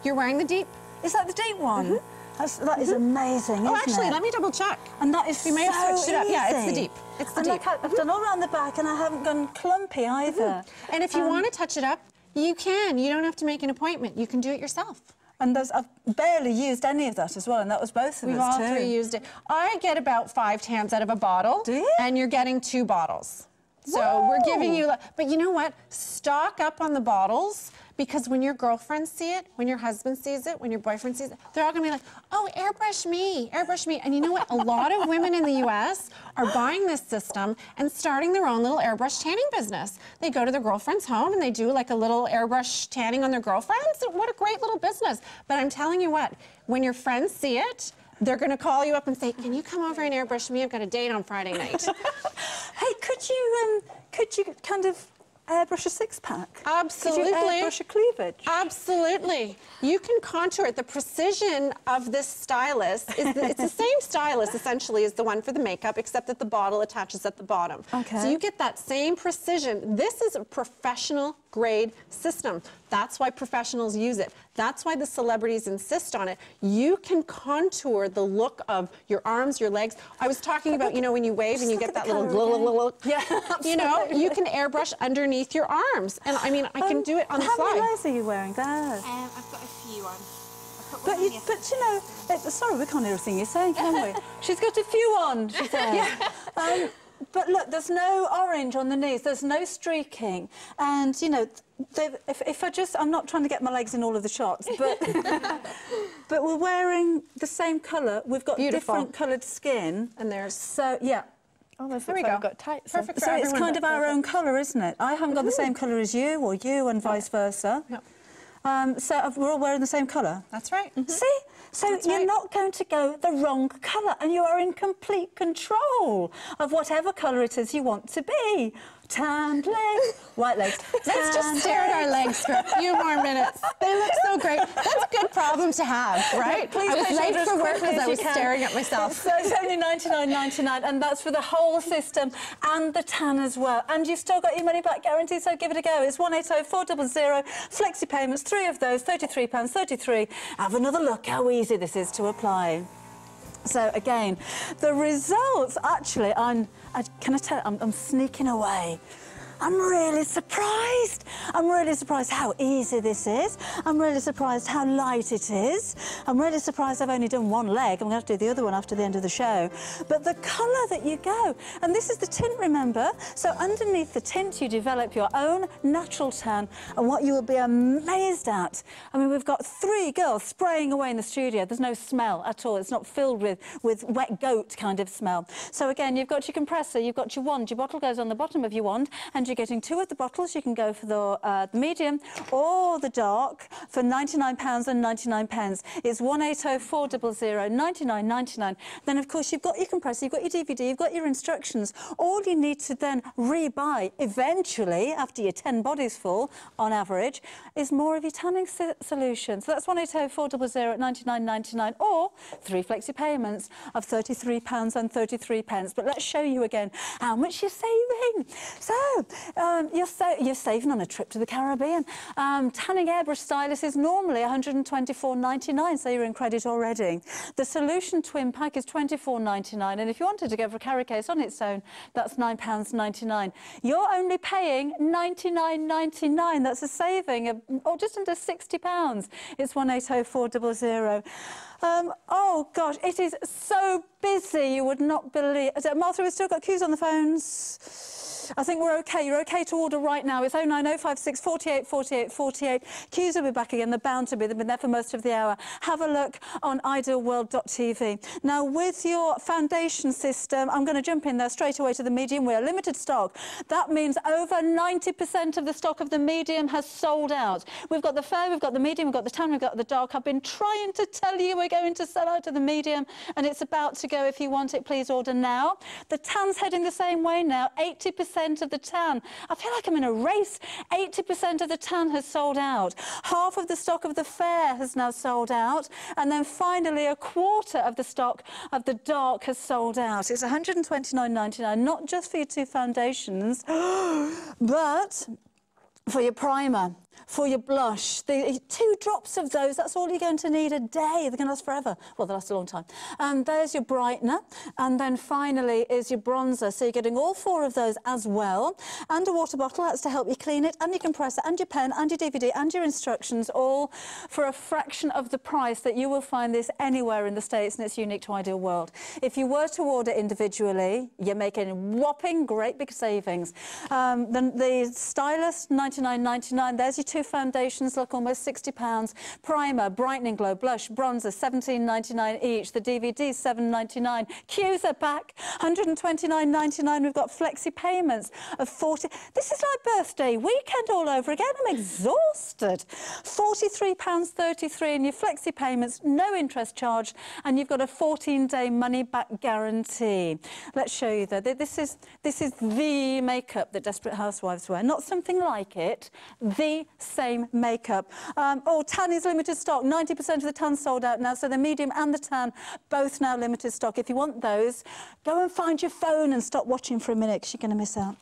You're wearing the deep. Is that the deep one? That is amazing, isn't it? Oh, actually, let me double check. And that is We may have switched it up. Yeah, it's the easy. deep. It's the And deep. look, I've done all around the back and I haven't gone clumpy either. And if you want to touch it up, you can. You don't have to make an appointment. You can do it yourself. And I've barely used any of that as well, and that was both of We've us all too. three used it. I get about 5 tans out of a bottle. Do you? And you're getting 2 bottles. So we're giving you, but you know what? Stock up on the bottles because when your girlfriends see it, when your husband sees it, when your boyfriend sees it, they're all gonna be like, oh, airbrush me, airbrush me. And you know what? A lot of women in the US are buying this system and starting their own little airbrush tanning business. They go to their girlfriend's home and they do like a little airbrush tanning on their girlfriends. What a great little business. But I'm telling you what, when your friends see it, they're going to call you up and say, can you come over and airbrush me? I've got a date on Friday night. Hey, could you kind of airbrush a six-pack? Absolutely. Could you airbrush a cleavage? Absolutely. You can contour it. The precision of this stylus is it's the same stylus essentially as the one for the makeup, except that the bottle attaches at the bottom. Okay. So you get that same precision. This is a professional grade system. That's why professionals use it. That's why the celebrities insist on it. You can contour the look of your arms, your legs. I was talking about, you know, when you wave and you get that little, yeah, you know, you can airbrush underneath your arms. And I mean, I can do it on the fly. How many layers are you wearing there? I've got a few on. But you know, sorry, we can't hear a thing you're saying, can we? She's got a few on, she said. But look, there's no orange on the knees, there's no streaking. And, you know, if I just, I'm not trying to get my legs in all of the shots, but but we're wearing the same colour. We've got different coloured skin. And there's... So, yeah. Oh, there we go. Got tight. Perfect for So it's everyone. kind of our own colour, isn't it? I haven't got the same colour as you, or you, and vice versa. No. So we're all wearing the same colour. That's right. See? So you're not going to go the wrong colour, and you are in complete control of whatever colour it is you want to be. Tanned legs, white legs. Let's just stare at our legs for a few more minutes. They look so great. That's a good problem to have, right? Please I was pay late as for work quickly because as I you was can. staring at myself. So it's only $99.99, and that's for the whole system and the tan as well. And you've still got your money back guarantee, so give it a go. It's 180-400, flexi payments, 3 of those, £33.33. Have another look how easy this is to apply. So again, the results, actually, can I tell you, I'm sneaking away. I'm really surprised. I'm really surprised how easy this is. I'm really surprised how light it is. I'm really surprised I've only done one leg. I'm going to have to do the other one after the end of the show. But the colour that you go, and this is the tint, remember? So underneath the tint, you develop your own natural tan, and what you will be amazed at. I mean, we've got 3 girls spraying away in the studio. There's no smell at all. It's not filled with wet goat kind of smell. So again, you've got your compressor, you've got your wand. Your bottle goes on the bottom of your wand, and you're getting 2 of the bottles. You can go for the medium or the dark for £99.99. It's 1804000 99.99. Then, of course, you've got your compressor, you've got your DVD, you've got your instructions. All you need to then rebuy eventually, after your 10 bodies full, on average, is more of your tanning solution. So that's 1804000 99.99, or 3 flexi payments of £33.33. But let's show you again how much you're saving. So you're saving on a trip to the Caribbean. Tanning airbrush stylus is normally £124.99, so you're in credit already. The solution twin pack is £24.99, and if you wanted to go for a carry case on its own, that's £9.99. You're only paying £99.99. That's a saving of just under £60. It's 1804000. Oh gosh, it is so busy, you would not believe. Martha, we've still got queues on the phones. I think we're okay. You're okay to order right now. It's 09056 48 48 48. Queues will be back again. They're bound to be. They've been there for most of the hour. Have a look on idealworld.tv. Now, with your foundation system, I'm going to jump in there straight away to the medium. We're limited stock. That means over 90% of the stock of the medium has sold out. We've got the fair, we've got the medium, we've got the tan, we've got the dark. I've been trying to tell you we're going to sell out of the medium, and it's about to go. If you want it, please order now. The tan's heading the same way now. 80% of the tan. I feel like I'm in a race. 80% of the tan has sold out. Half of the stock of the fair has now sold out. And then finally, a quarter of the stock of the dark has sold out. It's £129.99, not just for your 2 foundations, but for your primer, for your blush. The 2 drops of those, that's all you're going to need a day. They're going to last forever. Well, they last a long time. There's your brightener. And then finally is your bronzer. So you're getting all 4 of those as well. And a water bottle, that's to help you clean it, and your compressor, and your pen, and your DVD, and your instructions, all for a fraction of the price that you will find this anywhere in the States, and it's unique to Ideal World. If you were to order individually, you're making whopping great big savings. Then the stylus, £99.99. There's your 2 foundations, look, almost £60. Primer, brightening glow, blush, bronzer, £17.99 each. The DVD, £7.99. Queues are back, £129.99. We've got flexi payments of £40. This is like birthday weekend all over again. I'm exhausted. £43.33 in your flexi payments, no interest charged, and you've got a 14-day money-back guarantee. Let's show you that. This is the makeup that Desperate Housewives wear, not something like it. The same makeup. Tan is limited stock. 90% of the tan sold out now, so the medium and the tan both now limited stock. If you want those, go and find your phone and stop watching for a minute, because you're going to miss out.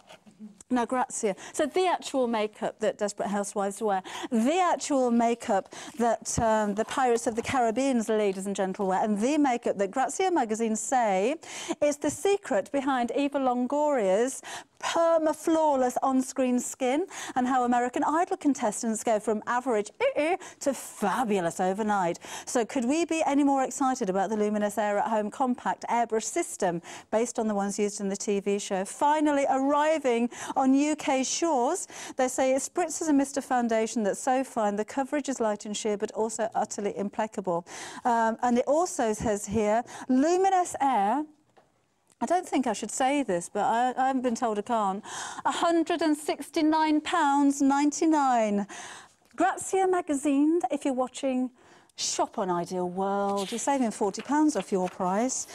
Now, Grazia. So the actual makeup that Desperate Housewives wear, the actual makeup that the Pirates of the Caribbean's ladies and gentlemen wear, and the makeup that Grazia magazine say is the secret behind Eva Longoria's perma-flawless on-screen skin, and how American Idol contestants go from average to fabulous overnight. So could we be any more excited about the Luminous Air at Home compact airbrush system based on the ones used in the TV show? Finally arriving on UK shores. They say it spritzes a mist of foundation that's so fine, the coverage is light and sheer, but also utterly impeccable. And it also says here, Luminous Air, I don't think I should say this, but I haven't been told I can't. £169.99. Grazia magazine, if you're watching, shop on Ideal World. You're saving £40 off your price.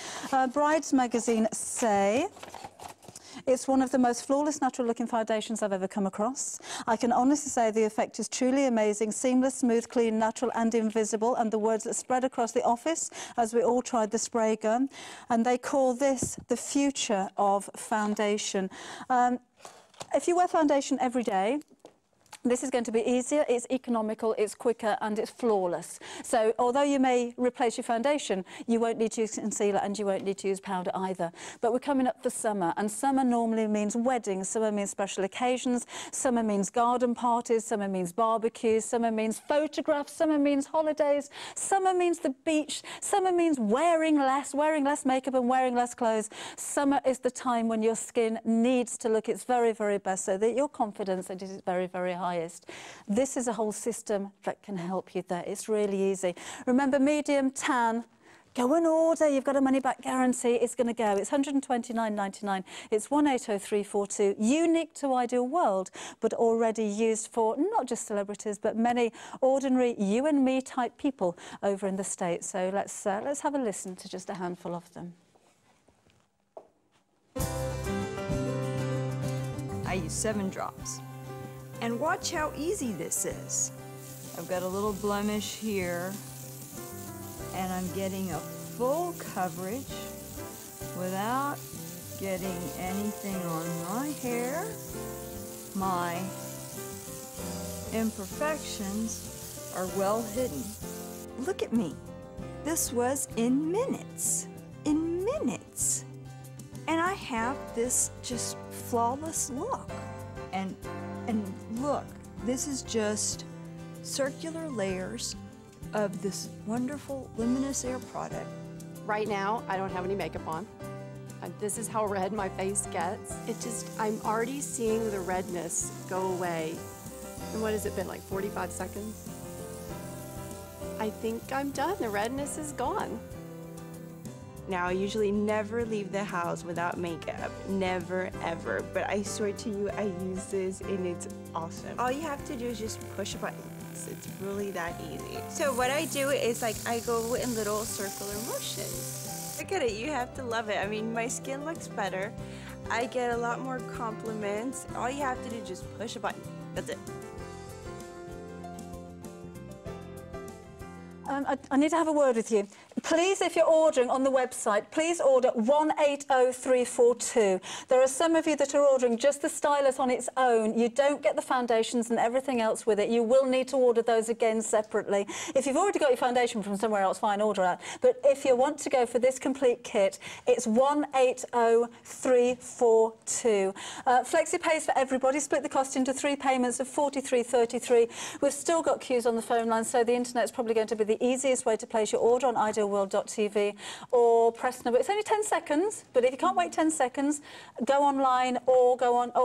Brides magazine say it's one of the most flawless, natural-looking foundations I've ever come across. I can honestly say the effect is truly amazing, seamless, smooth, clean, natural and invisible, and the words that spread across the office as we all tried the spray gun. And they call this the future of foundation. If you wear foundation every day, this is going to be easier, it's economical, it's quicker, and it's flawless. So although you may replace your foundation, you won't need to use concealer and you won't need to use powder either. But we're coming up for summer, and summer normally means weddings, summer means special occasions, summer means garden parties, summer means barbecues, summer means photographs, summer means holidays, summer means the beach, summer means wearing less makeup and wearing less clothes. Summer is the time when your skin needs to look its very, very best, so that your confidence is very, very high. This is a whole system that can help you there. It's really easy. Remember, medium, tan, Go and order. You've got a money-back guarantee. It's going to go. It's $129.99. It's 180342. Unique to Ideal World, but already used for not just celebrities, but many ordinary you and me type people over in the States. So let's have a listen to just a handful of them. I use 7 drops. And watch how easy this is. I've got a little blemish here, and I'm getting a full coverage without getting anything on my hair. My imperfections are well hidden. Look at me. This was in minutes. In minutes. And I have this just flawless look. And look, this is just circular layers of this wonderful Luminous Air product. Right now, I don't have any makeup on. This is how red my face gets. I'm already seeing the redness go away. And what has it been, like 45 seconds? I think I'm done. The redness is gone. Now, I usually never leave the house without makeup. Never, ever. But I swear to you, I use this and it's awesome. All you have to do is just push a button. It's really that easy. So what I do is I go in little circular motions. Look at it, you have to love it. I mean, my skin looks better. I get a lot more compliments. All you have to do is just push a button. That's it. I need to have a word with you. Please, if you're ordering on the website, please order 180342. There are some of you that are ordering just the stylus on its own. You don't get the foundations and everything else with it. You will need to order those again separately. If you've already got your foundation from somewhere else, fine, order that. But if you want to go for this complete kit, it's 180342. Flexi pays for everybody. Split the cost into 3 payments of $43.33. We've still got queues on the phone line, so the internet's probably going to be the easiest way to place your order on idealworld.tv or press number. It's only 10 seconds, but if you can't wait 10 seconds, go online or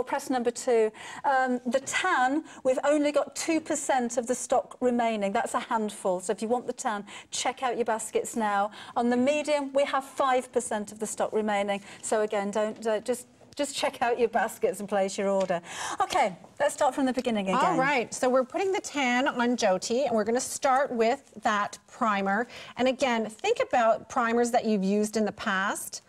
press number 2. The tan, we've only got 2% of the stock remaining. That's a handful. So if you want the tan, check out your baskets now. On the medium, we have 5% of the stock remaining. So again, just check out your baskets and place your order. Okay, let's start from the beginning again. All right, so we're putting the tan on Jyoti, and we're going to start with that primer. And again, think about primers that you've used in the past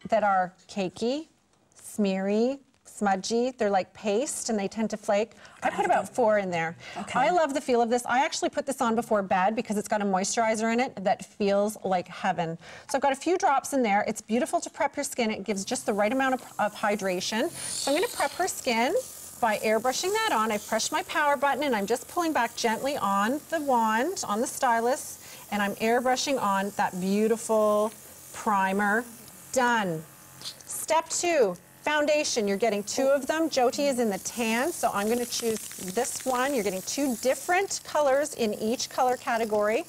that are cakey, smeary, smudgy. They're like paste and they tend to flake. I put about 4 in there. Okay. I love the feel of this. I actually put this on before bed because it's got a moisturizer in it that feels like heaven. So I've got a few drops in there. It's beautiful to prep your skin. It gives just the right amount of hydration. So I'm going to prep her skin by airbrushing that on. I've pressed my power button and I'm just pulling back gently on the wand, on the stylus, and I'm airbrushing on that beautiful primer. Done. Step 2. Foundation, you're getting 2 of them. Jyoti is in the tan, so I'm going to choose this one. You're getting 2 different colors in each color category.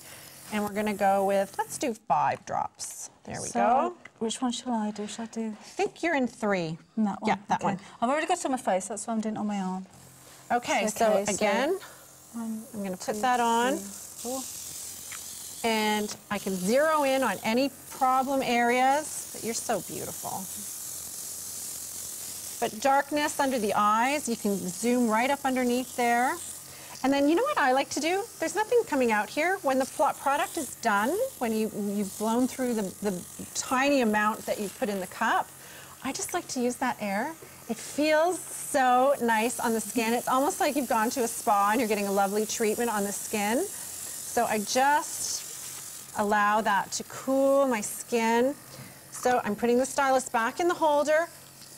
And we're going to go with, let's do 5 drops. There we go. Which one shall I do? Shall I do? I think you're in 3. That one? Yeah, that one. I've already got it on my face, that's why I'm doing it on my arm. Okay, so again, I'm going to put that on. 4. And I can zero in on any problem areas. But you're so beautiful. But darkness under the eyes, you can zoom right up underneath there. And then you know what I like to do? There's nothing coming out here. When the product is done, when you've blown through the tiny amount that you put in the cup, I just like to use that air. It feels so nice on the skin. It's almost like you've gone to a spa and you're getting a lovely treatment on the skin. So I just allow that to cool my skin. So I'm putting the stylus back in the holder.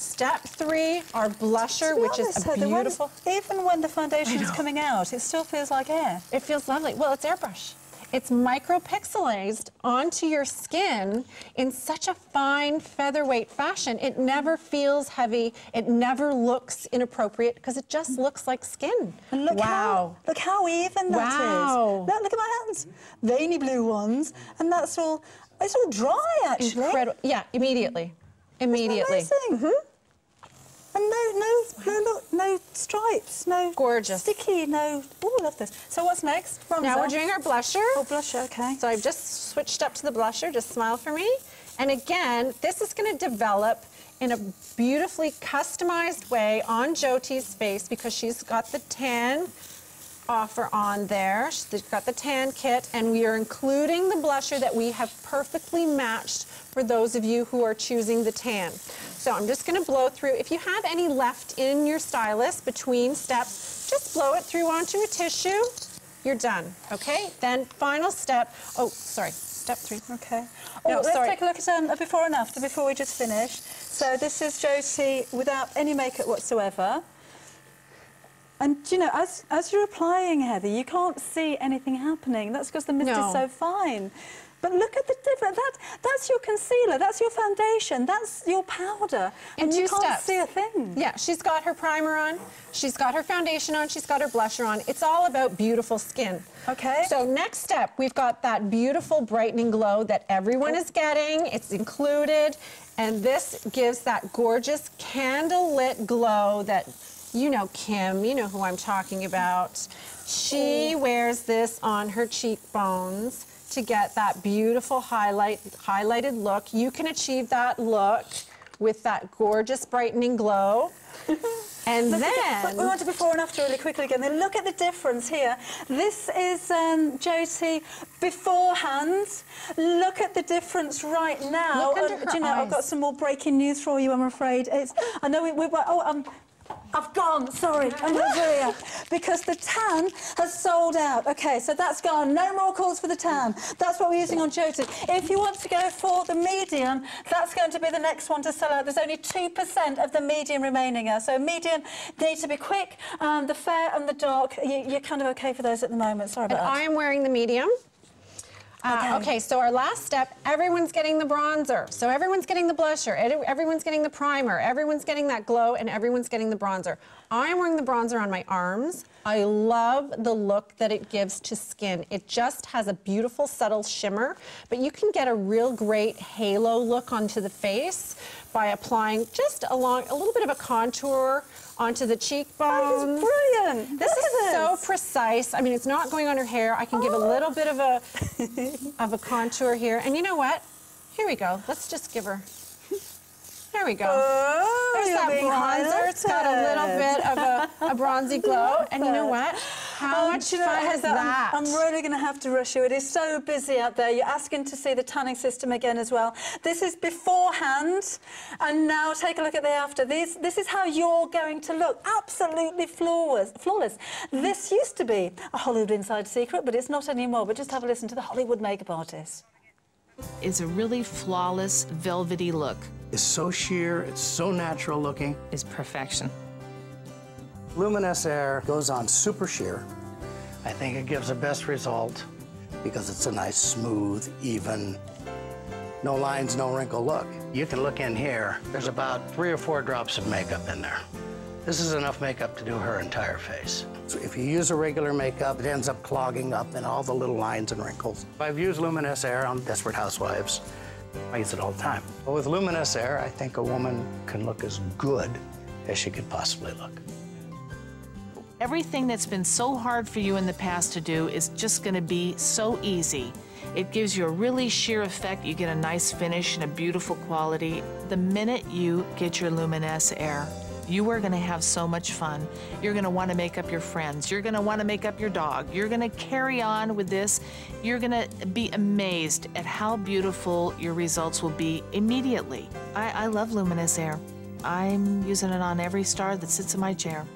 Step 3, our blusher, which is a beautiful... Even when the foundation's coming out, it still feels like air. It feels lovely. Well, it's airbrush. It's micropixelized onto your skin in such a fine featherweight fashion. It never feels heavy. It never looks inappropriate because it just looks like skin. And look how even that is. Look at my hands. Veiny blue ones. And that's all... It's all dry, actually. Incredible. Yeah, immediately. Immediately. Amazing. And no stripes, no Gorgeous. sticky, no. Oh, I love this. So what's next? Bronzer. Now we're doing our blusher. Oh, blusher, okay. So I've just switched up to the blusher. Just smile for me. And again, this is going to develop in a beautifully customized way on Jyoti's face because she's got the tan offer on there. She's got the tan kit, and we are including the blusher that we have perfectly matched for those of you who are choosing the tan. So I'm just going to blow through. If you have any left in your stylus between steps, just blow it through onto a tissue. You're done, okay? Then final step. Oh, sorry. Step 3. Okay. Oh, No, let's sorry. take a look at a before and after before we just finish. So this is Jyoti without any makeup whatsoever. And, you know, as you're applying, Heather, you can't see anything happening. That's because the mist No. is so fine. But look at the difference. That's your concealer, that's your foundation, that's your powder. In and you 2 can't steps. see a thing. Yeah, she's got her primer on, she's got her foundation on, she's got her blusher on. It's all about beautiful skin. Okay. So next step, we've got that beautiful brightening glow that everyone is getting. It's included. And this gives that gorgeous candle-lit glow that, you know, Kim, you know who I'm talking about. She wears this on her cheekbones to get that beautiful highlighted look. You can achieve that look with that gorgeous brightening glow. And then... We want to before and after really quickly again. Then look at the difference here. This is Jyoti beforehand. Look at the difference right now. Look under her do you know, I've eyes. got some more breaking news for you, I'm afraid. I know I've gone, sorry, Andrea, because the tan has sold out. Okay, so that's gone. No more calls for the tan. That's what we're using on Jyoti. If you want to go for the medium, that's going to be the next one to sell out. There's only 2% of the medium remaining here. So medium need to be quick. The fair and the dark, you're kind of okay for those at the moment. Sorry about that. I am wearing the medium. Okay, so our last step, everyone's getting the bronzer. So everyone's getting the blusher, everyone's getting the primer, everyone's getting that glow, and everyone's getting the bronzer. I'm wearing the bronzer on my arms. I love the look that it gives to skin. It just has a beautiful, subtle shimmer, but you can get a real great halo look onto the face by applying just a little bit of a contour onto the cheekbones. That is brilliant. This is so precise. I mean, it's not going on her hair. I can give a little bit of a contour here. And you know what? Here we go. Let's just give her. There we go. Oh, There's you're that being bronzer. It's got a little bit of a bronzy glow. And you know what? How much fun is that? I'm really going to have to rush you. It is so busy out there. You're asking to see the tanning system again as well. This is beforehand, and now take a look at the after. This is how you're going to look. Absolutely flawless. This used to be a Hollywood inside secret, but it's not anymore. But just have a listen to the Hollywood makeup artist. It's a really flawless, velvety look. It's so sheer, it's so natural looking. Is perfection. Luminous Air goes on super sheer. I think it gives the best result because it's a nice, smooth, even, no lines, no wrinkle look. You can look in here. There's about 3 or 4 drops of makeup in there. This is enough makeup to do her entire face. So if you use a regular makeup, it ends up clogging up in all the little lines and wrinkles. I've used Luminous Air on Desperate Housewives. I use it all the time. But with Luminous Air, I think a woman can look as good as she could possibly look. Everything that's been so hard for you in the past to do is just going to be so easy. It gives you a really sheer effect. You get a nice finish and a beautiful quality. The minute you get your Luminous Air, you are going to have so much fun. You're going to want to make up your friends. You're going to want to make up your dog. You're going to carry on with this. You're going to be amazed at how beautiful your results will be immediately. I love Luminous Air. I'm using it on every star that sits in my chair.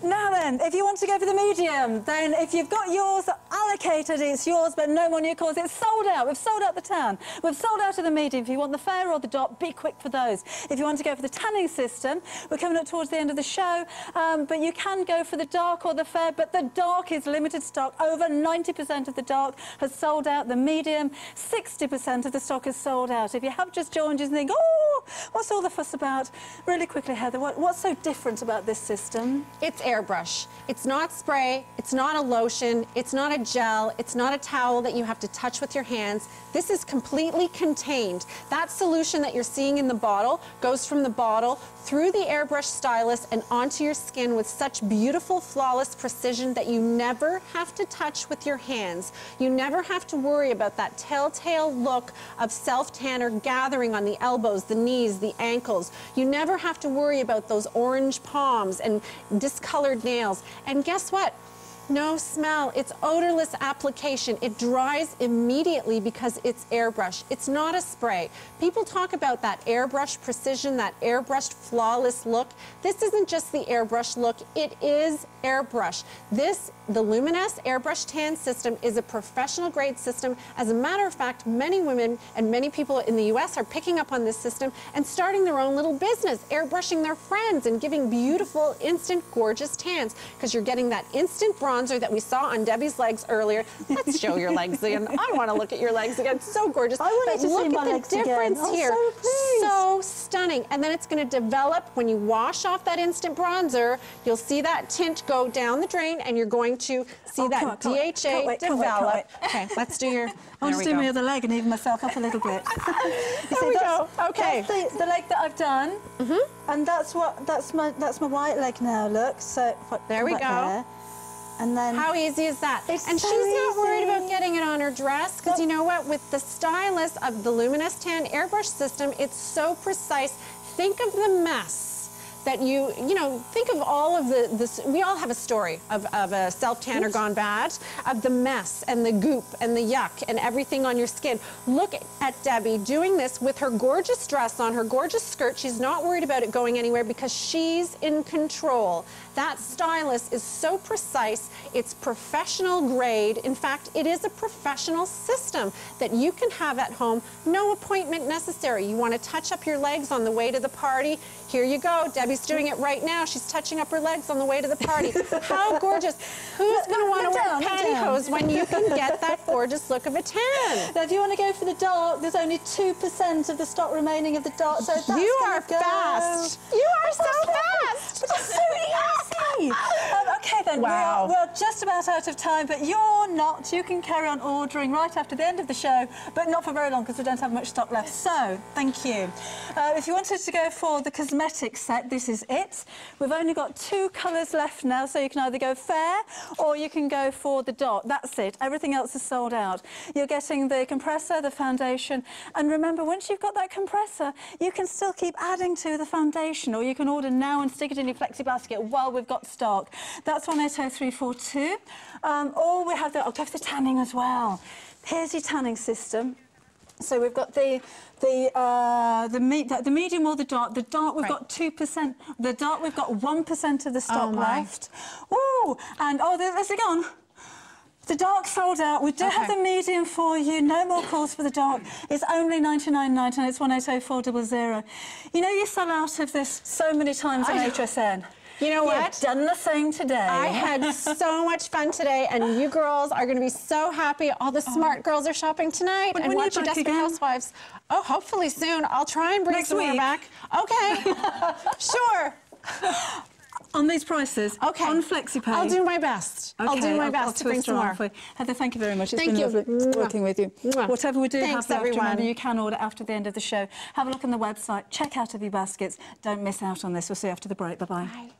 Now then, if you want to go for the medium, then if you've got yours allocated, it's yours, but no more new calls. It's sold out. We've sold out the tan. We've sold out of the medium. If you want the fair or the dark, be quick for those. If you want to go for the tanning system, we're coming up towards the end of the show, but you can go for the dark or the fair, but the dark is limited stock. Over 90% of the dark has sold out. The medium, 60% of the stock is sold out. If you have just joined us and think, oh, what's all the fuss about? Really quickly, Heather, what's so different about this system? It's air airbrush. It's not spray, it's not a lotion, it's not a gel, it's not a towel that you have to touch with your hands. This is completely contained. That solution that you're seeing in the bottle goes from the bottle through the airbrush stylus and onto your skin with such beautiful, flawless precision that you never have to touch with your hands. You never have to worry about that telltale look of self-tanner gathering on the elbows, the knees, the ankles. You never have to worry about those orange palms and discolored nails. And guess what? No smell. It's odorless application. It dries immediately because it's airbrush. It's not a spray. People talk about that airbrush precision, that airbrushed flawless look. This isn't just the airbrush look, it is airbrush. The Luminesse Airbrush Tan System is a professional grade system. As a matter of fact, many women and many people in the US are picking up on this system and starting their own little business, airbrushing their friends and giving beautiful, instant, gorgeous tans, because you're getting that instant bronzer that we saw on Debbie's legs earlier. Let's show your legs again. I want to look at your legs again. So gorgeous. I wanted to see my legs again. Look at the difference here. Oh, so pleased. So stunning. And then it's going to develop when you wash off that instant bronzer. You'll see that tint go down the drain, and you're going to see that DHA develop. Okay, let's do your. I'll just do my other leg and even myself up a little bit. There we go. Okay. That's the leg that I've done, and that's my white leg now. Look, so there we go. There. And then how easy is that? And so she's not easy. worried about getting it on her dress, because you know what? With the stylus of the Luminesse Tan Airbrush System, it's so precise. Think of the mess that you know, think of all of this. We all have a story of a self-tanner gone bad, of the mess and the goop and the yuck and everything on your skin. Look at Debbie doing this with her gorgeous dress on, her gorgeous skirt. She's not worried about it going anywhere because she's in control. That stylus is so precise, it's professional grade. In fact, it is a professional system that you can have at home, no appointment necessary. You want to touch up your legs on the way to the party? Here you go. Debbie's doing it right now. She's touching up her legs on the way to the party. How gorgeous. Who's going to want to wear pantyhose when you can get that gorgeous look of a tan? Now, if you want to go for the dark, there's only 2% of the stock remaining of the dark, so that's you are fast. You are so fast. It's so easy. Okay, then. Wow. We're just about out of time, but you're not. You can carry on ordering right after the end of the show, but not for very long because we don't have much stock left. So, thank you. If you wanted to go for the cosmetic set, this is it. We've only got 2 colours left now, so you can either go fair or you can go for the dark. That's it. Everything else is sold out. You're getting the compressor, the foundation, and remember, once you've got that compressor, you can still keep adding to the foundation, or you can order now and stick it in your flexi basket while we've got stock. That's 180342. Or we have I'll go for the tanning as well. Here's your tanning system. So we've got the medium or the dark. The dark we've got 2%. The dark we've got 1% of the stock left. Ooh, and there's it gone. The dark sold out. We do have the medium for you. No more calls for the dark. It's only $99.90 and it's 180400. You know, you sell out of this so many times on HSN. You know what? You've done the same today. I had so much fun today, and you girls are going to be so happy. All the smart girls are shopping tonight and watching Desperate Housewives. Oh, hopefully soon. I'll try and bring some more back. Okay. Sure. On these prices, on FlexiPay. I'll do my best. Okay, I'll do my best to bring some more. Heather, thank you very much. It's been lovely working with you. Whatever we do, Thanks, everyone. everyone. You can order after the end of the show. Have a look on the website. Check out of your baskets. Don't miss out on this. We'll see you after the break. Bye-bye. Bye.